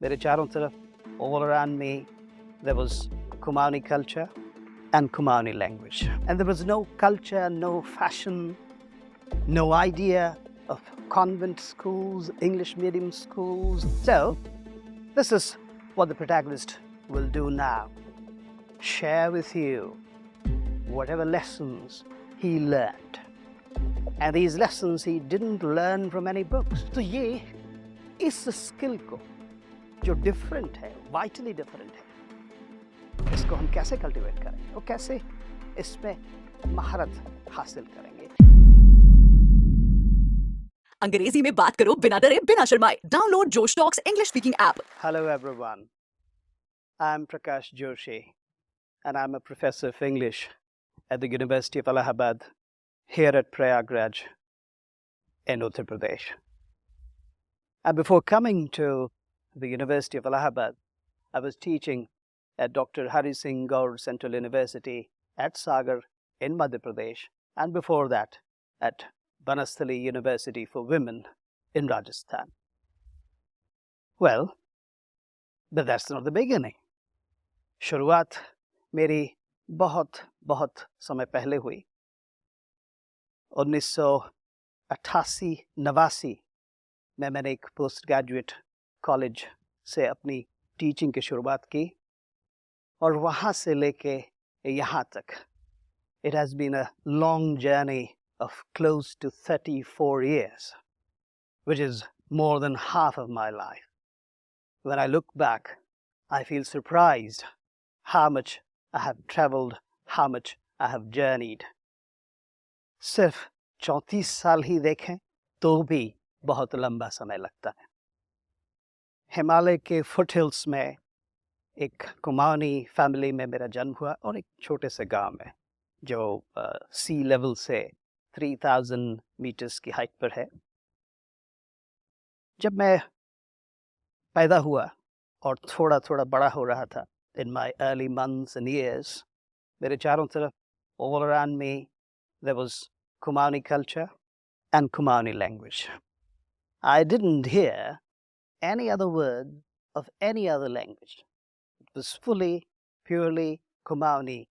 मेरे चारों तरफ, all around me, there was Kumaoni culture and Kumaoni language. And there was no culture, no fashion, no idea of convent schools, English medium schools. So, this is what the protagonist will do now. Share with you whatever lessons he learned. And these lessons he didn't learn from any books. तो ये इस skill को जो different है, vitally different है, इसको हम कैसे कल्टिवेट करेंगे और कैसे इसमें महारत हासिल करेंगे। अंग्रेजी में बात करो बिना डरे बिना शर्माए। डाउनलोड जोश talks English speaking app. Hello everyone, I'm Prakash Joshi and I'm a professor of English at the University of Allahabad here at Prayagraj in Uttar Pradesh. And before coming to the University of Allahabad, I was teaching at Dr. Hari Singh Gaur Central University at Sagar in Madhya Pradesh, and before that at Banasthali University for Women in Rajasthan. Well, but that's not the beginning. शुरुआत मेरी बहुत बहुत समय पहले हुई। 1988-89 में मैंने एक पोस्ट ग्रेजुएट कॉलेज से अपनी टीचिंग की शुरुआत की और वहाँ से लेके यहाँ तक it has been a long journey of close to 34 years, which is more than half of my life. When I look back, I feel surprised how much I have traveled, how much I have journeyed. सिर्फ 34 साल ही देखें तो भी बहुत लंबा समय लगता है। हिमालय के फुटहिल्स में एक कुमाऊनी फैमिली में मेरा जन्म हुआ और एक छोटे से गांव में जो सी लेवल से 3000 मीटर्स की हाइट पर है। जब मैं पैदा हुआ और थोड़ा थोड़ा बड़ा हो रहा था, in my early months and years, मेरे चारों तरफ, all around me, there was Kumaoni culture and Kumaoni language. I didn't hear any other word of any other language. It was fully, purely Kumaoni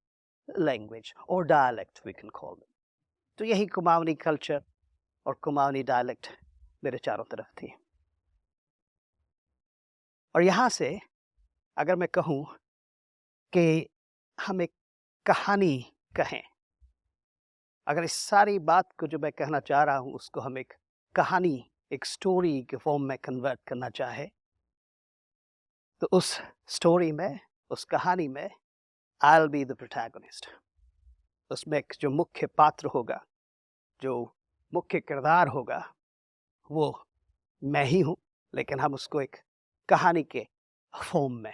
language or dialect, we can call it. तो यही Kumaoni culture और Kumaoni dialect मेरे चारों तरफ थी। और यहाँ से अगर मैं कहूँ कि हम एक कहानी कहें, अगर इस सारी बात को जो मैं कहना चाह रहा हूँ उसको हम एक कहानी, एक स्टोरी के फॉर्म में कन्वर्ट करना चाहे, तो उस स्टोरी में, उस कहानी में I'll be the protagonist. उसमें जो मुख्य पात्र होगा, जो मुख्य किरदार होगा, वो मैं ही हूँ, लेकिन हम उसको एक कहानी के फॉर्म में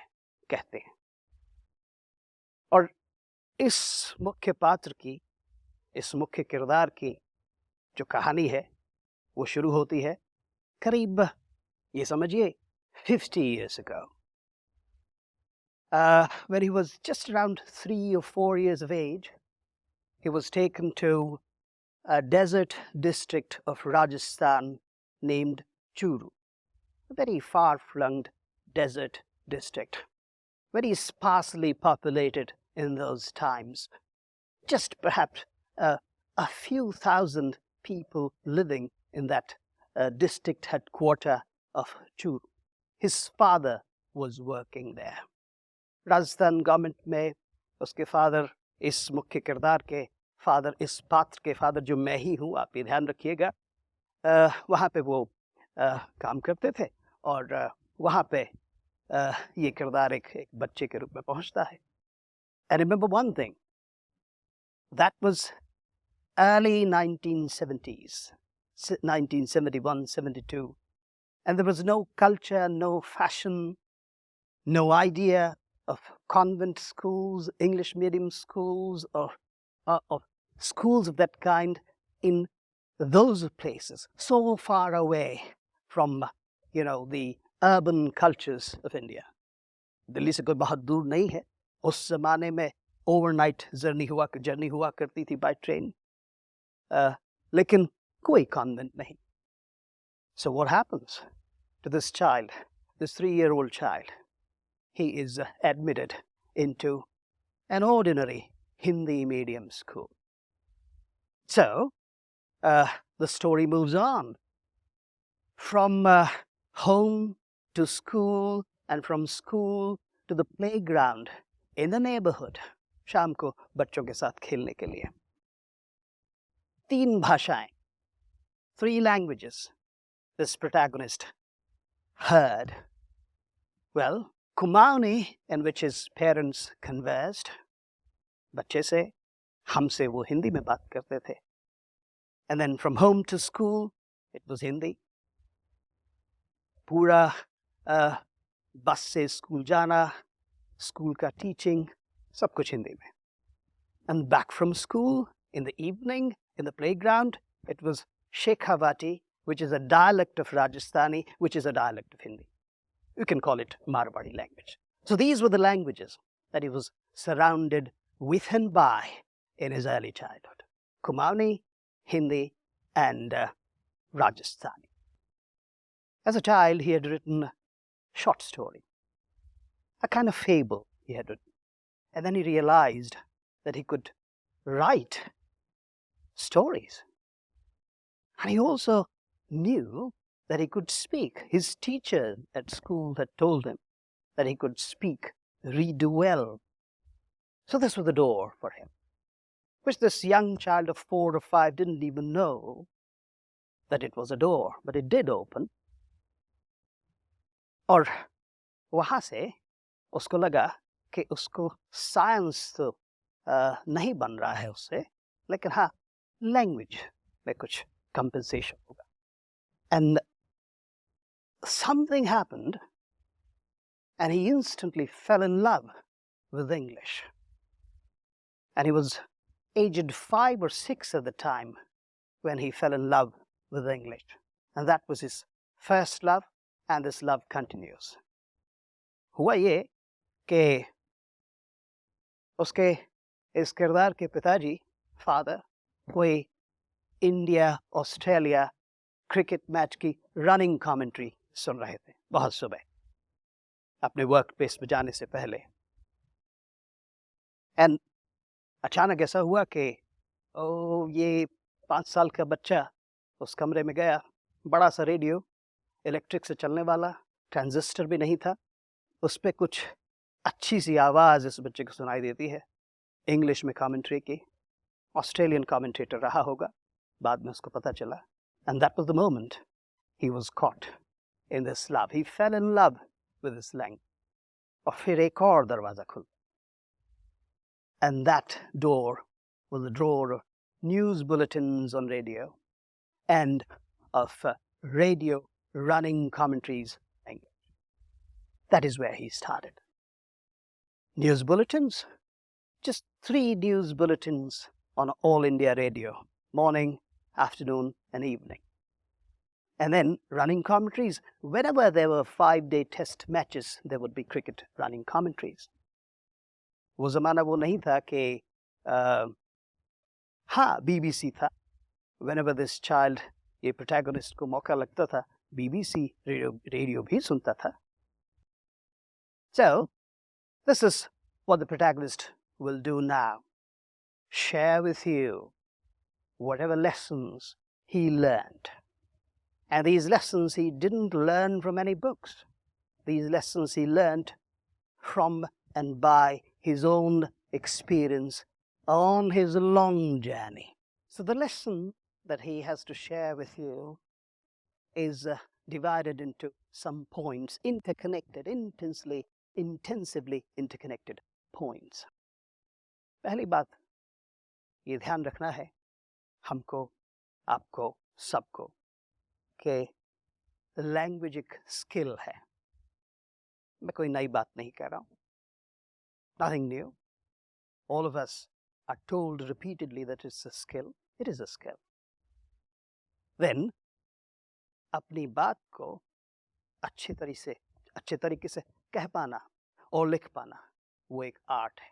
कहते हैं। और इस मुख्य पात्र की, इस मुख्य किरदार की जो कहानी है वो शुरू होती है करीब, ये समझिए, 50 years ago. When he was just around 3 or 4 years of age, he was taken to a desert district of Rajasthan named Churu, a very far-flung desert district, very sparsely populated in those times. Just perhaps a few thousand people living in that district headquarter of Churu. His father was working there. Rajasthan government में उसके father, इस मुख्य किरदार के father, इस पात्र के father जो मैं ही हूँ, आप ये ध्यान रखिएगा, वहाँ पे वो काम करते थे और वहाँ पे ये किरदार एक बच्चे के रूप में पहुँचता है। And remember one thing, that was early 1970s, 1971, 72, and there was no culture, no fashion, no idea of convent schools, English medium schools, or schools of that kind in those places, so far away from, the urban cultures of India. Delhi से कोई बहुत दूर नहीं है। उस ज़माने में overnight journey हुआ करती थी बाय ट्रेन, लेकिन कोई कॉन्वेंट नहीं। So what happens to this child, this 3-year-old child, he is admitted into an ordinary Hindi medium school. So the story moves on from home to school and from school to the playground in the neighborhood. शाम को बच्चों के साथ खेलने के लिए 3 भाषाएं, 3 languages this protagonist heard. Well, Kumaoni, in which his parents conversed, बच्चे से हमसे वो हिंदी में बात करते थे. And then from home to school, it was Hindi. पूरा बस से स्कूल जाना, स्कूल का teaching, सब कुछ हिंदी में. And back from school, in the evening, in the playground, it was Shekhawati, which is a dialect of Rajasthani, which is a dialect of Hindi. You can call it Marwari language. So these were the languages that he was surrounded with and by in his early childhood. Kumaoni, Hindi, and Rajasthani. As a child, he had written a short story, a kind of fable he had written. And then he realized that he could write stories. And he also knew that he could speak. His teacher at school had told him that he could speak, read well. So this was the door for him, which this young child of 4 or 5 didn't even know that it was a door, but it did open. और वहाँ से उसको लगा कि उसको science तो नहीं बन रहा है उससे, लेकिन हाँ लैंग्वेज में कुछ compensation होगा. And something happened and he instantly fell in love with English. And he was aged 5 or 6 at the time when he fell in love with English. And that was his first love, and this love continues. हुआ ये कि उसके इस किरदार के पिताजी, father, कोई India Australia cricket match की रनिंग कमेंट्री सुन रहे थे बहुत सुबह अपने वर्क प्लेस पे जाने से पहले. एंड अचानक ऐसा हुआ कि ये 5 साल का बच्चा उस कमरे में गया. बड़ा सा रेडियो, इलेक्ट्रिक से चलने वाला, ट्रांजिस्टर भी नहीं था. उस पर कुछ अच्छी सी आवाज़ इस बच्चे को सुनाई देती है, इंग्लिश में कमेंट्री की. ऑस्ट्रेलियन कमेंटेटर रहा होगा, बाद में उसको पता चला. And that was the moment he was caught in this love. He fell in love with this language. और फिर एक और दरवाज़ा खुला. And that door was the door of news bulletins on radio and of radio running commentaries. That is where he started. News bulletins, just 3 news bulletins on all India radio, morning, afternoon, and evening. And then running commentaries. Whenever there were 5-day test matches, there would be cricket running commentaries. वो ज़माना वो नहीं था कि हाँ BBC था. Whenever this child, ये protagonist को मौका लगता था, BBC रेडियो भी सुनता था. So, this is what the protagonist will do now. Share with you whatever lessons he learned. And these lessons he didn't learn from any books. These lessons he learned from and by his own experience on his long journey. So the lesson that he has to share with you is divided into some points, interconnected, intensively interconnected points. पहली बात ये ध्यान रखना है हमको, आपको, सबको कि लैंग्वेज एक स्किल है. मैं कोई नई बात नहीं कह रहा हूँ. Nothing new. All of us are told repeatedly that it's a skill. It is a skill. Then अपनी बात को अच्छे तरीके से कह पाना और लिख पाना, वो एक आर्ट है.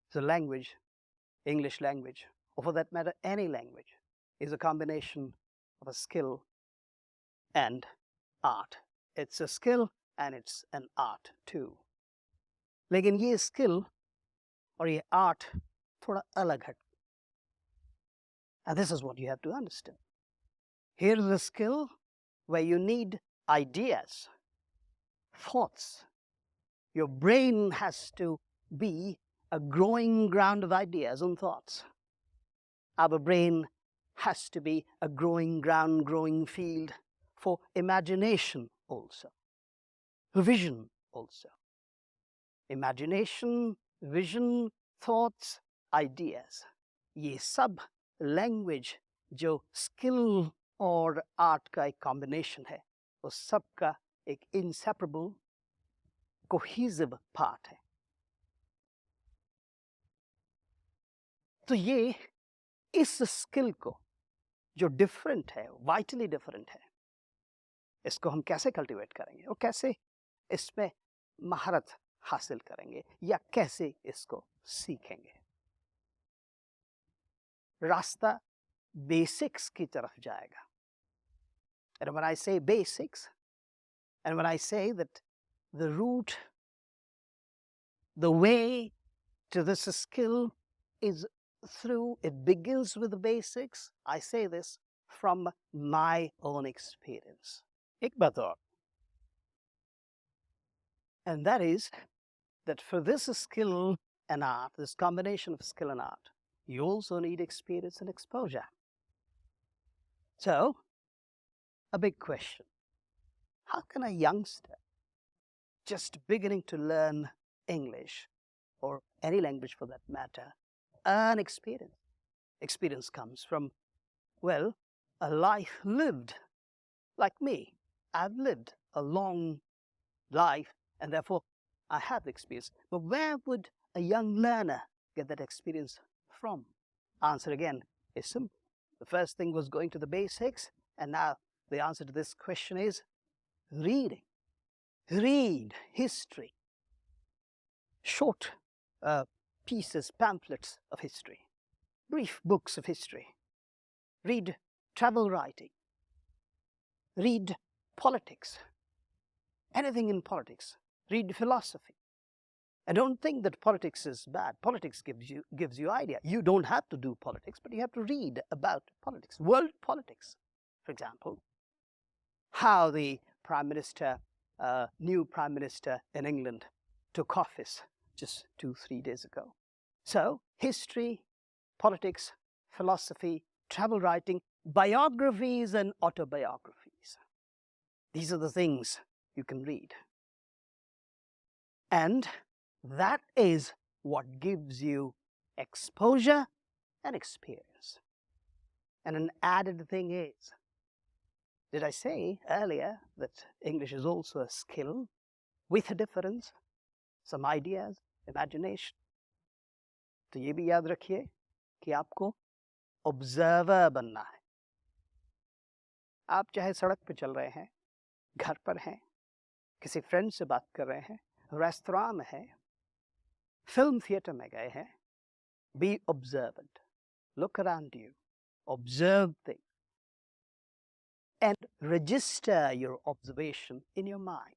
So language, English language, or for that matter any language, is a combination of a skill and art. It's a skill and it's an art too. लेकिन ये skill और ये art थोड़ा अलग है. And this is what you have to understand. Here is a skill where you need ideas, thoughts. Your brain has to be a growing ground of ideas and thoughts. Our brain has to be a growing ground, growing field for imagination also, vision also. Imagination, vision, thoughts, ideas. ये सब language जो skill और art का एक combination है, उस सब का एक inseparable, cohesive part है. तो ये इस skill को जो different है, vitally different है, इसको हम कैसे cultivate करेंगे और कैसे इसमें महारत हासिल करेंगे या कैसे इसको सीखेंगे. रास्ता बेसिक्स की तरफ जाएगा. And when I say basics, and when I say that the route, the way to this skill is through, it begins with the basics, I say this from my own experience. एक बात और. And that is that for this skill and art, this combination of skill and art, you also need experience and exposure. So, a big question. How can a youngster just beginning to learn English, or any language for that matter, earn experience? Experience comes from, well, a life lived. Like me, I've lived a long life, and therefore I have the experience. But where would a young learner get that experience from? Answer again is simple. The first thing was going to the basics, and now the answer to this question is reading. Read history, short pieces, pamphlets of history, brief books of history. Read travel writing. Read politics, anything in politics. Read philosophy. And don't think that politics is bad. Politics gives you idea. You don't have to do politics, but you have to read about politics. World politics, for example. How the Prime Minister, new Prime Minister in England took office just 2-3 days ago. So, history, politics, philosophy, travel writing, biographies and autobiographies. These are the things you can read. And that is what gives you exposure and experience. And an added thing is, did I say earlier that English is also a skill with a difference, some ideas, imagination? तो ये भी याद रखिए कि आपको observer बनना है. आप चाहे सड़क पे चल रहे हैं, घर पर हैं, किसी फ्रेंड से बात कर रहे हैं, रेस्तरां में हैं, फिल्म थिएटर में गए हैं, be observant. Look around you, observe things, and register your observation in your mind.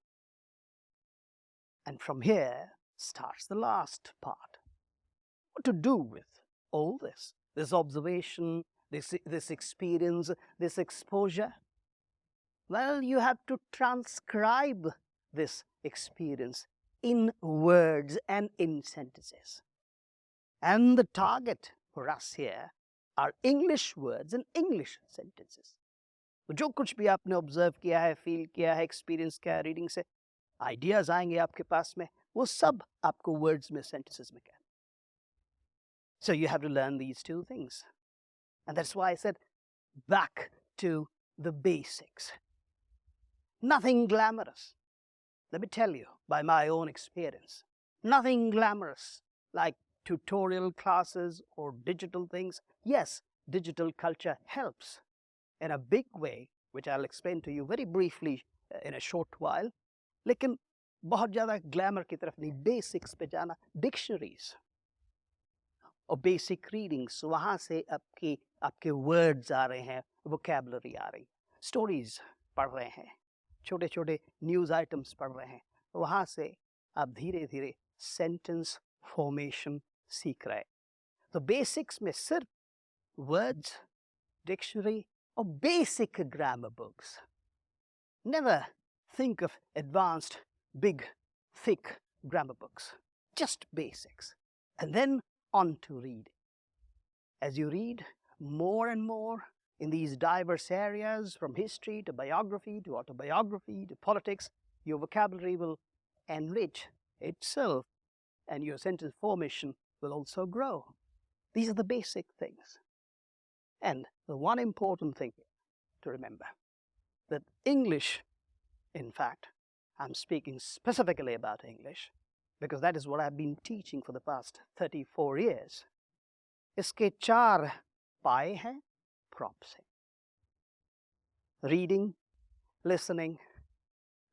And from here starts the last part. What to do with all this observation, this experience, this exposure? Well, you have to transcribe this experience in words and in sentences. And the target for us here are English words and English sentences. जो कुछ भी आपने observe किया है, feel किया है, experience किया है रीडिंग से, आइडियाज आएंगे आपके पास में, वो सब आपको वर्ड्स में, सेंटेंसेस में कहना. So you have to learn these two things. And that's why I said back to the basics. Nothing glamorous. Let me tell you, by my own experience, nothing glamorous like tutorial classes or digital things. Yes, digital culture helps in a big way, which I'll explain to you very briefly in a short while. लेकिन बहुत ज़्यादा glamour की तरफ नहीं, basics पे जाना, dictionaries और basic readings, वहाँ से आपके वर्ड्स आ रहे हैं, वोकैबुलरी आ रही, स्टोरीज पढ़ रहे हैं, छोटे छोटे न्यूज़ आइटम्स पढ़ रहे हैं, वहाँ से आप धीरे धीरे सेंटेंस फॉर्मेशन सीख रहे हैं। तो बेसिक्स में सिर्फ वर्ड्स, डिक्शनरी और basic grammar books. Never think of advanced, big, thick grammar books. Just basics. And then on to reading. As you read more and more in these diverse areas, from history to biography to autobiography to politics, your vocabulary will enrich itself and your sentence formation will also grow. These are the basic things. And the one important thing to remember, that English, in fact, I'm speaking specifically about English because that is what I've been teaching for the past 34 years. इसके 4 पाए हैं, props हैं. Reading, listening,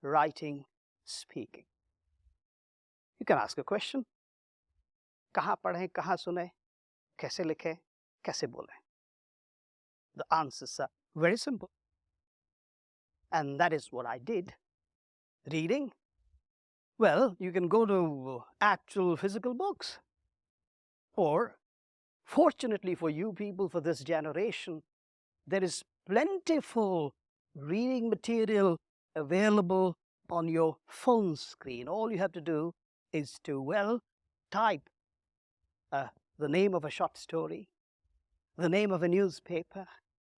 writing, speaking. You can ask a question. कहाँ पढ़ें, कहाँ सुने, कैसे लिखें, कैसे बोलें? The answers are very simple. And that is what I did. Reading? Well, you can go to actual physical books. Or, fortunately for you people, for this generation, there is plentiful reading material available on your phone screen. All you have to do is to, well, type the name of a short story, the name of a newspaper,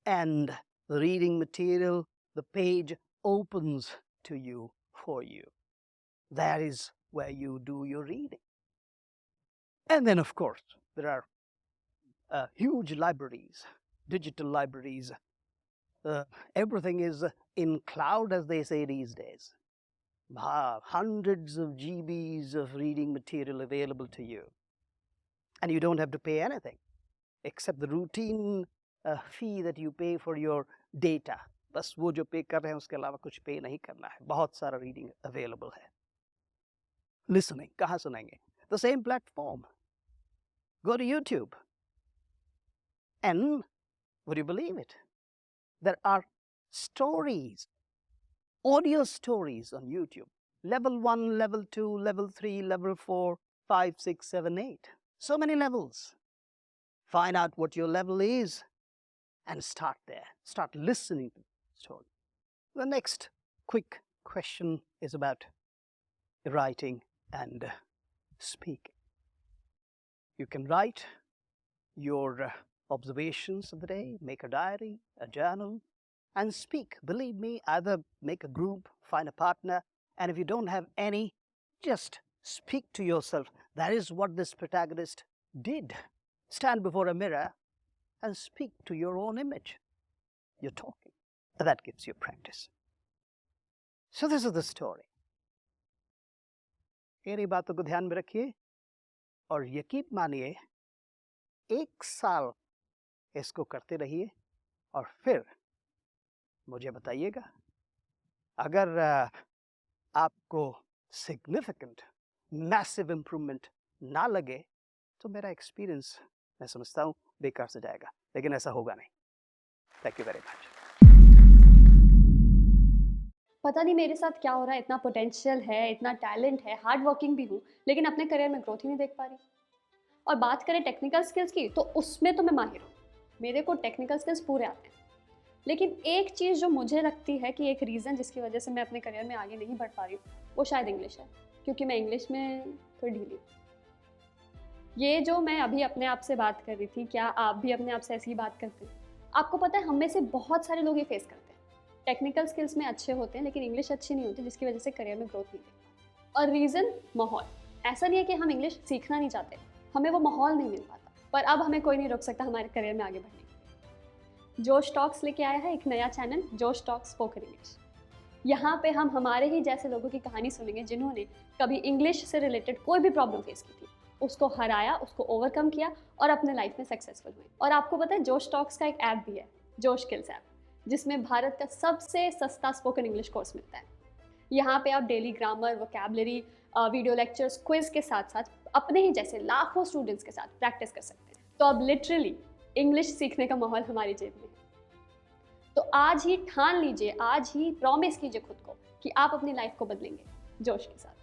and the reading material, the page opens to you for you. That is where you do your reading. And then, of course, there are huge libraries, digital libraries. Everything is in cloud, as they say these days. Hundreds of GBs of reading material available to you. And you don't have to pay anything except the routine fee that you pay for your data. बस वो जो पे कर रहे हैं उसके अलावा कुछ पे नहीं करना है. बहुत सारा reading available है. Listening, कहाँ सुनेंगे? The same platform. Go to YouTube. And would you believe it? There are stories, audio stories on YouTube. Level 1, level 2, level 3, level 4, 5, 6, 7, 8. So many levels. Find out what your level is and start there. Start listening to the story. The next quick question is about writing and speaking. You can write your observations of the day, make a diary, a journal, and speak. Believe me, either make a group, find a partner, and if you don't have any, just speak to yourself. That is what this protagonist did. Stand before a mirror and speak to your own image. You're talking. That gives you practice. So this is the story. मेरी बातों को ध्यान में रखिए और यकीन मानिए 1 साल इसको करते रहिए और फिर मुझे बताइएगा. अगर आपको significant, massive improvement ना लगे तो मेरा एक्सपीरियंस मैं समझता हूँ बेकार से जाएगा, लेकिन ऐसा होगा नहीं. Thank you very much. पता नहीं मेरे साथ क्या हो रहा है, इतना पोटेंशियल है, इतना टैलेंट है, हार्ड वर्किंग भी हूँ, लेकिन अपने करियर में ग्रोथ ही नहीं देख पा रही. और बात करें टेक्निकल स्किल्स की, तो उसमें तो मैं माहिर हूँ, मेरे को टेक्निकल स्किल्स पूरे आते हैं. लेकिन एक चीज़ जो मुझे लगती है कि एक रीज़न जिसकी वजह से मैं अपने करियर में आगे नहीं बढ़ पा रही हूँ, वो शायद इंग्लिश है, क्योंकि मैं इंग्लिश में थोड़ी ढीली हूँ. ये जो मैं अभी अपने आप से बात कर रही थी, क्या आप भी अपने आप से ऐसी ही बात करते हैं? आपको पता है, हम में से बहुत सारे लोग ये फेस करते हैं. टेक्निकल स्किल्स में अच्छे होते हैं, लेकिन इंग्लिश अच्छी नहीं होती, जिसकी वजह से करियर में ग्रोथ नहीं देख. और रीज़न माहौल. ऐसा नहीं है कि हम इंग्लिश सीखना नहीं चाहते, हमें वो माहौल नहीं मिल पाता. पर अब हमें कोई नहीं रोक सकता हमारे करियर में आगे बढ़ने के लिए. जोश टॉक्स लेके आया है एक नया चैनल, जोश टॉक्स स्पोकन इंग्लिश. यहाँ पे हम हमारे ही जैसे लोगों की कहानी सुनेंगे जिन्होंने कभी इंग्लिश से रिलेटेड कोई भी प्रॉब्लम फेस की थी, उसको हराया, उसको ओवरकम किया और अपने लाइफ में सक्सेसफुल हुए. और आपको पता है, जोश टॉक्स का एक ऐप भी है, जोश स्किल्स ऐप, जिसमें भारत का सबसे सस्ता स्पोकन इंग्लिश कोर्स मिलता है. यहाँ पे आप daily grammar, vocabulary, video lectures, quiz के साथ साथ अपने ही जैसे लाखों स्टूडेंट्स के साथ प्रैक्टिस कर सकते हैं. तो अब लिटरली इंग्लिश सीखने का माहौल हमारी जेब में है. तो आज ही ठान लीजिए, आज ही प्रॉमिस कीजिए खुद को कि आप अपनी लाइफ को बदलेंगे जोश के साथ।